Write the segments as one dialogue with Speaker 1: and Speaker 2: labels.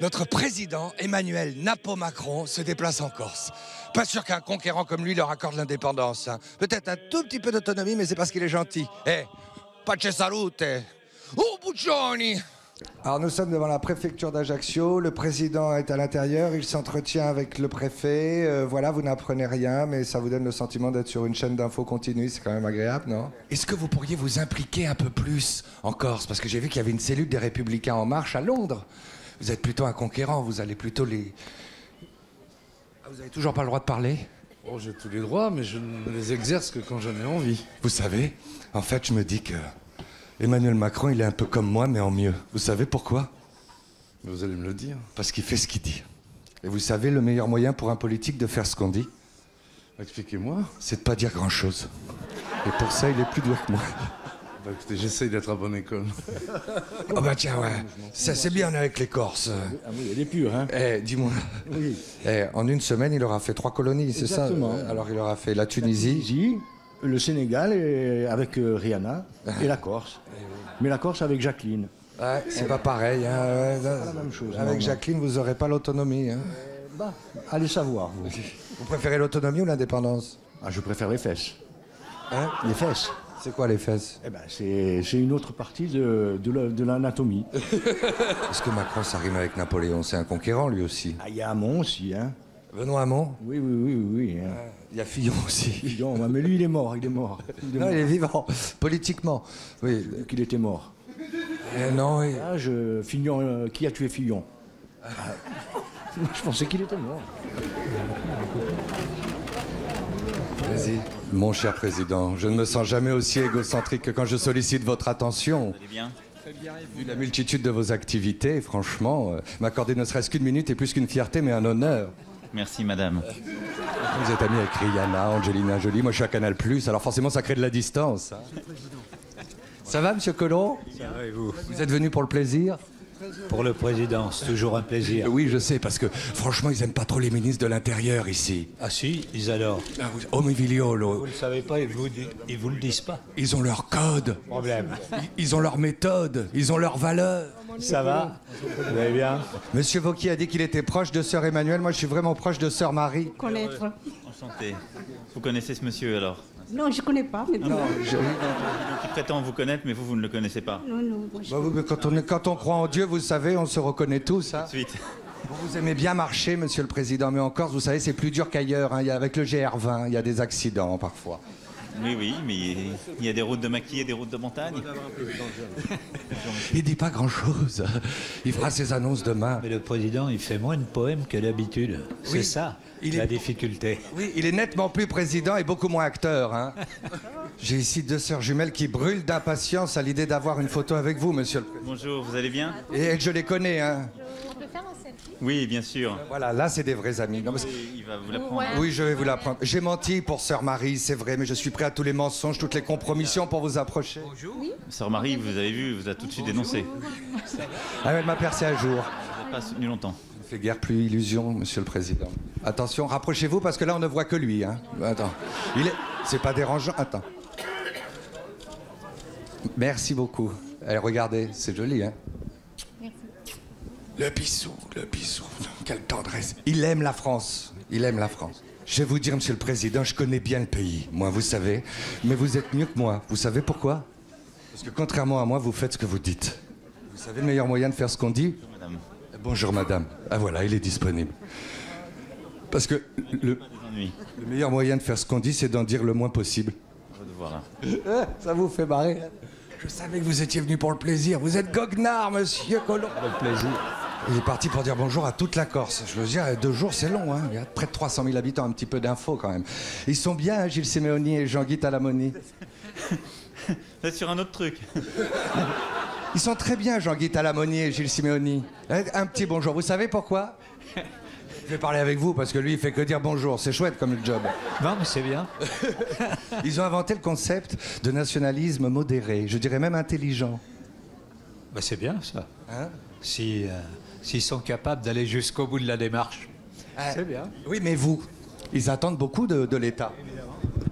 Speaker 1: Notre président, Emmanuel Napo-Macron, se déplace en Corse. Pas sûr qu'un conquérant comme lui leur accorde l'indépendance. Hein. Peut-être un tout petit peu d'autonomie, mais c'est parce qu'il est gentil. Eh, pace salute. Oh, Buccioni! Alors nous sommes devant la préfecture d'Ajaccio, le président est à l'intérieur, il s'entretient avec le préfet, voilà, vous n'apprenez rien, mais ça vous donne le sentiment d'être sur une chaîne d'infos continue, c'est quand même agréable, non? Est-ce que vous pourriez vous impliquer un peu plus en Corse? Parce que j'ai vu qu'il y avait une cellule des Républicains en marche à Londres. Vous êtes plutôt un conquérant, vous allez plutôt les... Ah, vous avez toujours pas le droit de parler?
Speaker 2: Oh, j'ai tous les droits, mais je ne les exerce que quand j'en ai envie.
Speaker 1: Vous savez, en fait, je me dis que... Emmanuel Macron, il est un peu comme moi, mais en mieux. Vous savez pourquoi?
Speaker 2: Vous allez me le dire.
Speaker 1: Parce qu'il fait ce qu'il dit. Et vous savez, le meilleur moyen pour un politique de faire ce qu'on dit,
Speaker 2: Expliquez-moi.
Speaker 1: c'est de pas dire grand-chose. Et pour ça, il est plus doué que moi.
Speaker 2: Bah, écoutez, j'essaye d'être à bonne école.
Speaker 1: Oh bah tiens, ouais. Ça, c'est bien avec les Corses.
Speaker 3: Ah oui, elle est pure, hein.
Speaker 1: Eh, dis-moi.
Speaker 3: Oui.
Speaker 1: Eh, en une semaine, il aura fait 3 colonies, c'est ça?
Speaker 3: Exactement.
Speaker 1: Alors, il aura fait la Tunisie.
Speaker 3: Tunisie, le Sénégal avec Rihanna et la Corse. Mais la Corse avec Jacqueline.
Speaker 1: Ouais, c'est pas pareil. Hein. Ouais,
Speaker 3: pas la même chose,
Speaker 1: avec
Speaker 3: non,
Speaker 1: Jacqueline, vous n'aurez pas l'autonomie. Hein.
Speaker 3: Bah, allez savoir, vous.
Speaker 1: Vous préférez l'autonomie ou l'indépendance?
Speaker 3: Ah, je préfère les fesses.
Speaker 1: Hein?
Speaker 3: Les fesses.
Speaker 1: C'est quoi les fesses?
Speaker 3: Eh ben, c'est une autre partie de l'anatomie.
Speaker 1: Est-ce que Macron, ça rime avec Napoléon? C'est un conquérant, lui aussi.
Speaker 3: Ah, il y a Hamon aussi, hein.
Speaker 1: Benoît Hamon?
Speaker 3: Oui, oui, oui, oui. Hein.
Speaker 1: Il y a Fillon aussi.
Speaker 3: Fillon, mais lui, il est mort, il est mort.
Speaker 1: Non, il est vivant, politiquement. Oui.
Speaker 3: Qu'il était mort.
Speaker 1: Non, oui.
Speaker 3: Ah, Fillon, qui a tué Fillon? Ah, je pensais qu'il était mort.
Speaker 1: Vas-y. Mon cher président, je ne me sens jamais aussi égocentrique que quand je sollicite votre attention.
Speaker 4: Vous allez bien?
Speaker 1: Vu la multitude de vos activités, franchement, m'accorder ne serait-ce qu'une minute est plus qu'une fierté, mais un honneur.
Speaker 4: Merci, madame.
Speaker 1: Vous êtes ami avec Rihanna, Angelina Jolie, moi je suis à Canal+, alors forcément ça crée de la distance. Hein. Ça va, monsieur Collomb?
Speaker 5: Ça va et vous?
Speaker 1: Vous êtes venu pour le plaisir?
Speaker 5: Pour le président, c'est toujours un plaisir.
Speaker 1: Oui, je sais, parce que franchement, ils aiment pas trop les ministres de l'Intérieur ici.
Speaker 5: Ah si, ils adorent.
Speaker 1: Ah, Omivigliolo.
Speaker 5: Vous le savez pas, ils vous le disent pas.
Speaker 1: Ils ont leur code.
Speaker 5: Problème.
Speaker 1: Ils ont leur méthode. Ils ont leurs valeurs.
Speaker 5: Ça va? Vous allez bien?
Speaker 1: Monsieur Wauquiez a dit qu'il était proche de sœur Emmanuel. Moi, je suis vraiment proche de sœur Marie.
Speaker 6: Connaître.
Speaker 4: Enchanté. Vous connaissez ce monsieur alors?
Speaker 6: Non, je connais pas. Mais bon.
Speaker 4: Il prétend vous connaître, mais vous ne le connaissez pas.
Speaker 6: Non, non. Moi,
Speaker 1: Bah oui, mais quand on croit en Dieu, vous savez, on se reconnaît tous. Hein.
Speaker 4: Suite.
Speaker 1: Vous aimez bien marcher, monsieur le président, mais en Corse, vous savez, c'est plus dur qu'ailleurs. Hein. Avec le GR20, il y a des accidents parfois.
Speaker 4: Oui, oui, mais il y a des routes de maquis et des routes de montagne.
Speaker 1: Il dit pas grand-chose. Il fera ses annonces demain.
Speaker 5: Mais le président, il fait moins de poèmes que d'habitude. C'est
Speaker 1: Oui,
Speaker 5: ça,
Speaker 1: il
Speaker 5: la
Speaker 1: est-
Speaker 5: difficulté.
Speaker 1: Oui, il est nettement plus président et beaucoup moins acteur. Hein. J'ai ici 2 sœurs jumelles qui brûlent d'impatience à l'idée d'avoir une photo avec vous, monsieur le président.
Speaker 4: Bonjour, vous allez bien?
Speaker 1: Et je les connais. Hein.
Speaker 6: on peut faire un selfie?
Speaker 4: Oui, bien sûr.
Speaker 1: Voilà, là, c'est des vrais amis. Non, mais
Speaker 4: Il va vous la prendre.
Speaker 6: Ouais.
Speaker 1: oui, je vais vous l'apprendre. J'ai menti pour sœur Marie, c'est vrai, mais je suis prêt à tous les mensonges, toutes les compromissions pour vous approcher.
Speaker 4: Sœur Marie, vous avez vu, vous a tout de suite dénoncé.
Speaker 1: Ah, elle m'a percé à jour.
Speaker 4: Vous n'avez pas soutenu longtemps.
Speaker 1: Ne fait guère plus illusion, monsieur le président. Attention, rapprochez-vous parce que là, on ne voit que lui. Hein. Attends. C'est pas dérangeant. Attends. Merci beaucoup. Allez, regardez, c'est joli, hein. Le bisou, quelle tendresse. Il aime la France, il aime la France. Je vais vous dire, monsieur le président, je connais bien le pays, moi, vous savez, mais vous êtes mieux que moi. Vous savez pourquoi? Parce que contrairement à moi, vous faites ce que vous dites. Vous savez le meilleur moyen de faire ce qu'on dit?
Speaker 4: Madame.
Speaker 1: Bonjour, madame. Ah voilà, il est disponible. Parce que
Speaker 4: Des ennuis.
Speaker 1: le meilleur moyen de faire ce qu'on dit, c'est d'en dire le moins possible.
Speaker 4: On va devoir là.
Speaker 1: Ça vous fait marrer? Je savais que vous étiez venu pour le plaisir. Vous êtes goguenard, monsieur Collomb.
Speaker 5: Avec plaisir.
Speaker 1: Il est parti pour dire bonjour à toute la Corse. Je veux dire, 2 jours, c'est long. Hein. Il y a près de 300 000 habitants, un petit peu d'infos quand même. Ils sont bien, hein, Gilles Simeoni et Jean-Guy Talamoni.
Speaker 4: Vous êtes sur un autre truc.
Speaker 1: Ils sont très bien, Jean-Guy Talamoni et Gilles Simeoni. Un petit bonjour. Vous savez pourquoi? Je vais parler avec vous parce que lui, il fait que dire bonjour. C'est chouette comme le job.
Speaker 5: Non, mais c'est bien.
Speaker 1: Ils ont inventé le concept de nationalisme modéré. Je dirais même intelligent.
Speaker 5: Bah, c'est bien, ça.
Speaker 1: Hein?
Speaker 5: S'ils sont capables d'aller jusqu'au bout de la démarche. C'est bien.
Speaker 1: Oui, mais vous, ils attendent beaucoup de l'État.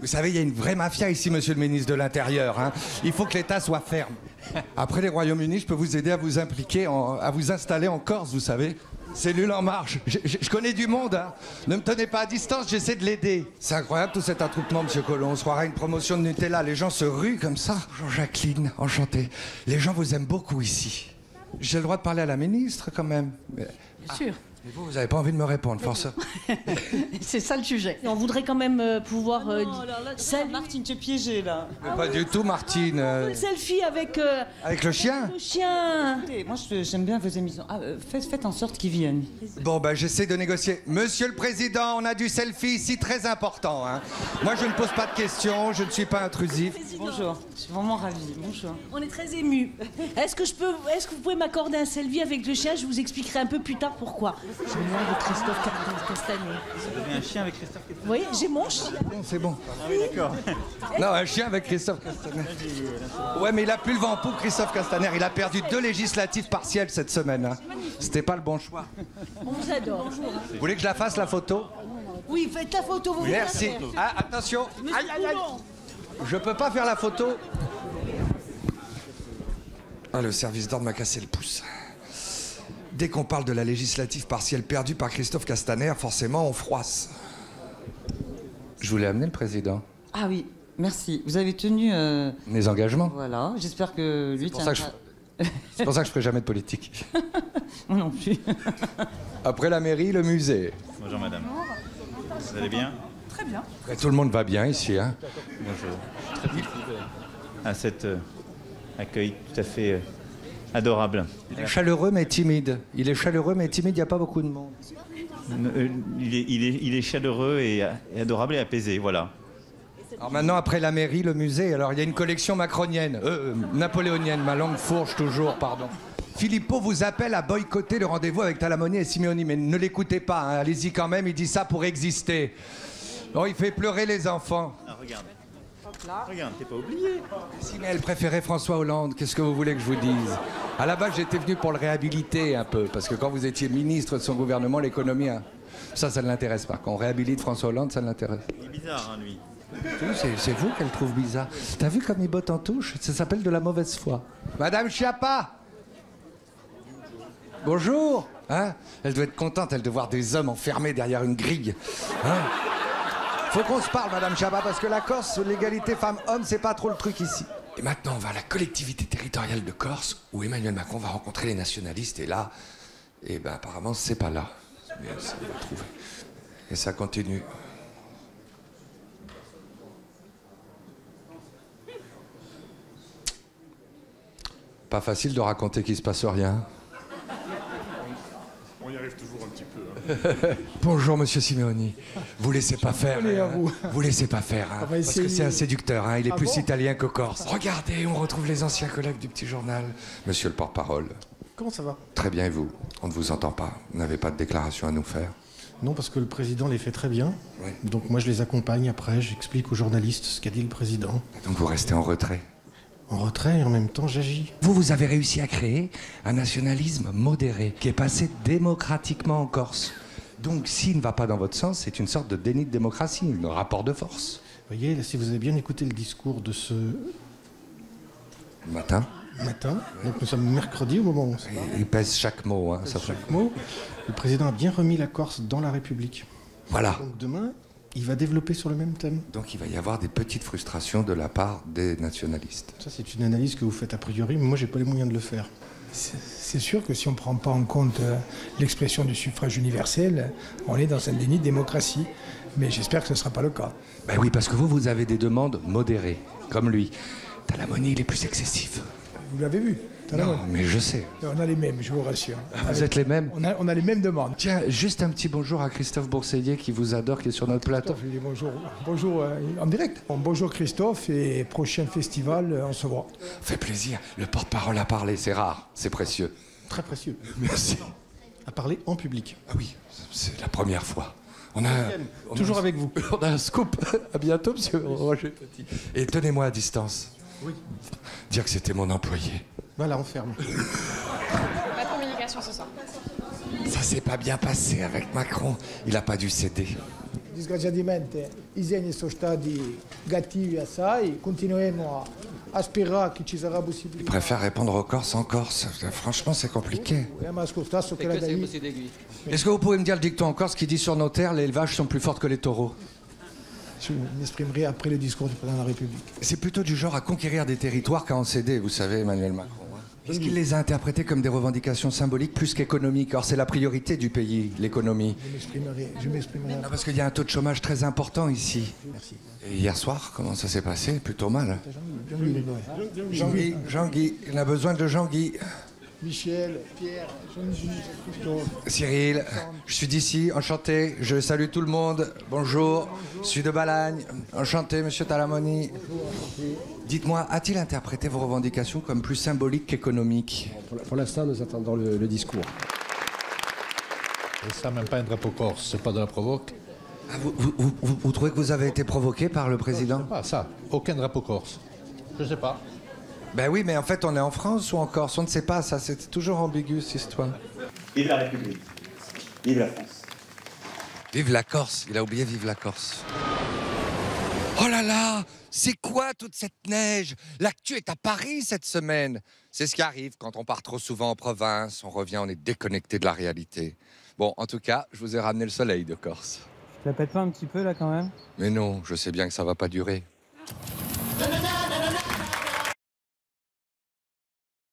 Speaker 1: Vous savez, il y a une vraie mafia ici, monsieur le ministre de l'Intérieur. Hein. Il faut que l'État soit ferme. Après les Royaumes-Unis, je peux vous aider à vous impliquer, à vous installer en Corse, vous savez. Cellule en marche. Je connais du monde, hein. Ne me tenez pas à distance, j'essaie de l'aider. C'est incroyable tout cet attroupement, monsieur Collomb. On se croirait à une promotion de Nutella. Les gens se ruent comme ça. Jean-Jacqueline, enchanté. Les gens vous aiment beaucoup ici. J'ai le droit de parler à la ministre, quand même.
Speaker 6: Bien sûr.
Speaker 1: Mais vous n'avez pas envie de me répondre, forcément.
Speaker 6: C'est ça le sujet. On voudrait quand même pouvoir...
Speaker 7: Non, alors là, Martine, tu es piégée, là.
Speaker 1: Pas du tout, Martine.
Speaker 6: Un selfie avec...
Speaker 1: Avec le chien?
Speaker 6: Le chien.
Speaker 7: Écoutez, moi, j'aime bien vos émissions. Faites en sorte qu'ils viennent.
Speaker 1: Bon, ben, j'essaie de négocier. Monsieur le Président, on a du selfie ici très important, hein. Moi, je ne pose pas de questions, je ne suis pas intrusif.
Speaker 7: Bonjour, je suis vraiment ravie. Bonjour.
Speaker 6: On est très émus. Est-ce que vous pouvez m'accorder un selfie avec le chien? Je vous expliquerai un peu plus tard pourquoi. J'ai le nom de Christophe Castaner.
Speaker 4: Vous avez un chien avec Christophe Castaner?
Speaker 6: Vous voyez, j'ai mon chien.
Speaker 1: Bon, c'est bon.
Speaker 4: Ah oui, d'accord.
Speaker 1: Non, un chien avec Christophe Castaner. Ouais, mais il a plus le vent en poupe, Christophe Castaner. Il a perdu 2 législatives partielles cette semaine, hein. C'était pas le bon choix.
Speaker 6: On vous adore.
Speaker 1: Vous voulez que je la fasse, la photo?
Speaker 6: Oui, faites la photo, vous
Speaker 1: Merci.
Speaker 6: voulez la faire.
Speaker 1: Ah, attention.
Speaker 6: Monsieur Coulon.
Speaker 1: Je peux pas faire la photo. Ah, le service d'ordre m'a cassé le pouce. Dès qu'on parle de la législative partielle perdue par Christophe Castaner, forcément, on froisse. Je voulais amener le président.
Speaker 7: Ah oui, merci. Vous avez tenu...
Speaker 1: Mes engagements.
Speaker 7: Voilà, j'espère que lui...
Speaker 1: C'est pour ça que je ferai jamais de politique.
Speaker 7: Moi non plus.
Speaker 1: Après la mairie, le musée.
Speaker 4: Bonjour, madame. Vous allez bien?
Speaker 6: Très bien.
Speaker 1: Après, tout le monde va bien ici, hein.
Speaker 4: Bonjour. Très vite à cet accueil tout à fait adorable.
Speaker 1: Il est chaleureux mais timide. Il n'y a pas beaucoup de monde.
Speaker 4: Il est chaleureux et adorable et apaisé, voilà.
Speaker 1: Alors maintenant, après la mairie, le musée, alors il y a une collection macronienne, napoléonienne, ma langue fourche toujours, pardon. Philippot vous appelle à boycotter le rendez-vous avec Talamoni et Simeoni, mais ne l'écoutez pas, hein, allez-y quand même, il dit ça pour exister. Oh, il fait pleurer les enfants.
Speaker 4: Ah, regarde. Regarde, t'es pas oublié.
Speaker 1: Si, mais elle préférait François Hollande, qu'est-ce que vous voulez que je vous dise? À la base, j'étais venu pour le réhabiliter un peu, parce que quand vous étiez ministre de son gouvernement, l'économie, hein, ça ne l'intéresse pas. Quand on réhabilite François Hollande, ça l'intéresse.
Speaker 4: Il est bizarre, hein, lui.
Speaker 1: C'est vous qu'elle trouve bizarre. T'as vu comme il botte en touche? Ça s'appelle de la mauvaise foi. Madame Schiappa! Bonjour! Hein? Elle doit être contente, elle, de voir des hommes enfermés derrière une grille. Hein? Faut qu'on se parle, Madame Schiappa, parce que la Corse, l'égalité femmes-hommes, c'est pas trop le truc ici. Et maintenant, on va à la collectivité territoriale de Corse, où Emmanuel Macron va rencontrer les nationalistes, et là, eh ben, apparemment, c'est pas là. Mais ça, on va trouver. Et ça continue. Pas facile de raconter qu'il se passe rien.
Speaker 8: On y arrive toujours un petit peu. Hein.
Speaker 1: Bonjour, monsieur Simeoni. Vous laissez pas faire. Vous laissez pas faire, hein, parce que c'est un séducteur. Hein, il est plus italien que corse. Regardez, on retrouve les anciens collègues du petit journal. Monsieur le porte-parole.
Speaker 8: Comment ça va?
Speaker 1: Très bien, et vous? On ne vous entend pas. Vous n'avez pas de déclaration à nous faire?
Speaker 8: Non, parce que le président les fait très bien.
Speaker 1: Oui.
Speaker 8: Donc moi, je les accompagne après. J'explique aux journalistes ce qu'a dit le président.
Speaker 1: Donc vous restez en retrait?
Speaker 8: En retrait et en même temps, j'agis.
Speaker 1: Vous avez réussi à créer un nationalisme modéré qui est passé démocratiquement en Corse. Donc s'il ne va pas dans votre sens, c'est une sorte de déni de démocratie, un rapport de force.
Speaker 8: Vous voyez, là, si vous avez bien écouté le discours de ce
Speaker 1: Matin.
Speaker 8: Donc nous sommes mercredi au moment où on se parle.
Speaker 1: Il pèse chaque mot. Hein, ça fait...
Speaker 8: Chaque mot. Le président a bien remis la Corse dans la République.
Speaker 1: Voilà.
Speaker 8: Donc demain, il va développer sur le même thème.
Speaker 1: Donc il va y avoir des petites frustrations de la part des nationalistes.
Speaker 8: Ça, c'est une analyse que vous faites a priori, mais moi, j'ai pas les moyens de le faire.
Speaker 9: C'est sûr que si on ne prend pas en compte l'expression du suffrage universel, on est dans un déni de démocratie. Mais j'espère que ce ne sera pas le cas.
Speaker 1: Ben oui, parce que vous avez des demandes modérées, comme lui. Talamoni, il est plus excessif.
Speaker 9: Vous l'avez vu?
Speaker 1: Non, mais je sais.
Speaker 9: On a les mêmes, je vous rassure.
Speaker 1: Vous êtes les mêmes?
Speaker 9: On a les mêmes demandes.
Speaker 1: Tiens, juste un petit bonjour à Christophe Bourseillier qui vous adore, qui est sur notre plateau.
Speaker 9: Je lui dis bonjour. Bonjour en direct. Bon, bonjour Christophe et prochain festival, on se voit.
Speaker 1: Fait plaisir. Le porte-parole a parlé, c'est rare, c'est précieux.
Speaker 8: Très précieux.
Speaker 1: Merci.
Speaker 8: À parler en public.
Speaker 1: Ah oui, c'est la première fois.
Speaker 8: Toujours avec vous.
Speaker 1: On a un scoop. À bientôt, monsieur Roger Petit. Et tenez-moi à distance.
Speaker 8: Oui.
Speaker 1: Dire que c'était mon employé.
Speaker 8: Voilà, on ferme.
Speaker 6: Pas de communication ce soir.
Speaker 1: Ça s'est pas bien passé avec Macron. Il a pas dû céder.
Speaker 9: Disgraziatamente i segni sono stati cattivi assai, continueremo spera che ci sarà possibilità.
Speaker 1: Il préfère répondre aux Corses en Corse. Franchement, c'est compliqué.
Speaker 9: Ma ascolta, so che la dai.
Speaker 1: Est-ce que vous pouvez me dire le dicton en Corse qui dit sur nos terres, les vaches sont plus fortes que les taureaux?
Speaker 9: Je m'exprimerai après le discours du président de la République.
Speaker 1: C'est plutôt du genre à conquérir des territoires qu'à en céder, vous savez, Emmanuel Macron. Est-ce qu'il les a interprétés comme des revendications symboliques plus qu'économiques? Or, c'est la priorité du pays, l'économie.
Speaker 9: Je m'exprimerai.
Speaker 1: Non, parce qu'il y a un taux de chômage très important ici.
Speaker 9: Merci.
Speaker 1: Et hier soir, comment ça s'est passé? Plutôt mal.
Speaker 9: Jean-Guy,
Speaker 1: Jean-Guy, il a besoin de Jean-Guy.
Speaker 9: Michel, Pierre, Jean-Guy, Christophe.
Speaker 1: Cyril, je suis d'ici, enchanté. Je salue tout le monde. Bonjour, je suis de Balagne. Enchanté, monsieur Talamoni. Dites-moi, a-t-il interprété vos revendications comme plus symboliques qu'économiques?
Speaker 8: Pour l'instant, nous attendons le discours.
Speaker 2: Et ça, même pas un drapeau corse, c'est pas de la provoque.
Speaker 1: Ah, vous trouvez que vous avez été provoqué par le président?
Speaker 2: Pas ça, aucun drapeau corse. Je sais pas.
Speaker 1: Ben oui, mais en fait, on est en France ou en Corse? On ne sait pas, ça, c'est toujours ambigu, cette histoire.
Speaker 10: Vive la République. Vive la France.
Speaker 1: Vive la Corse, il a oublié vive la Corse. Oh là là, c'est quoi toute cette neige? L'actu est à Paris cette semaine. C'est ce qui arrive quand on part trop souvent en province, on revient, on est déconnecté de la réalité. Bon, en tout cas, je vous ai ramené le soleil de Corse.
Speaker 11: Tu la pètes pas un petit peu là quand même?
Speaker 1: Mais non, je sais bien que ça va pas durer.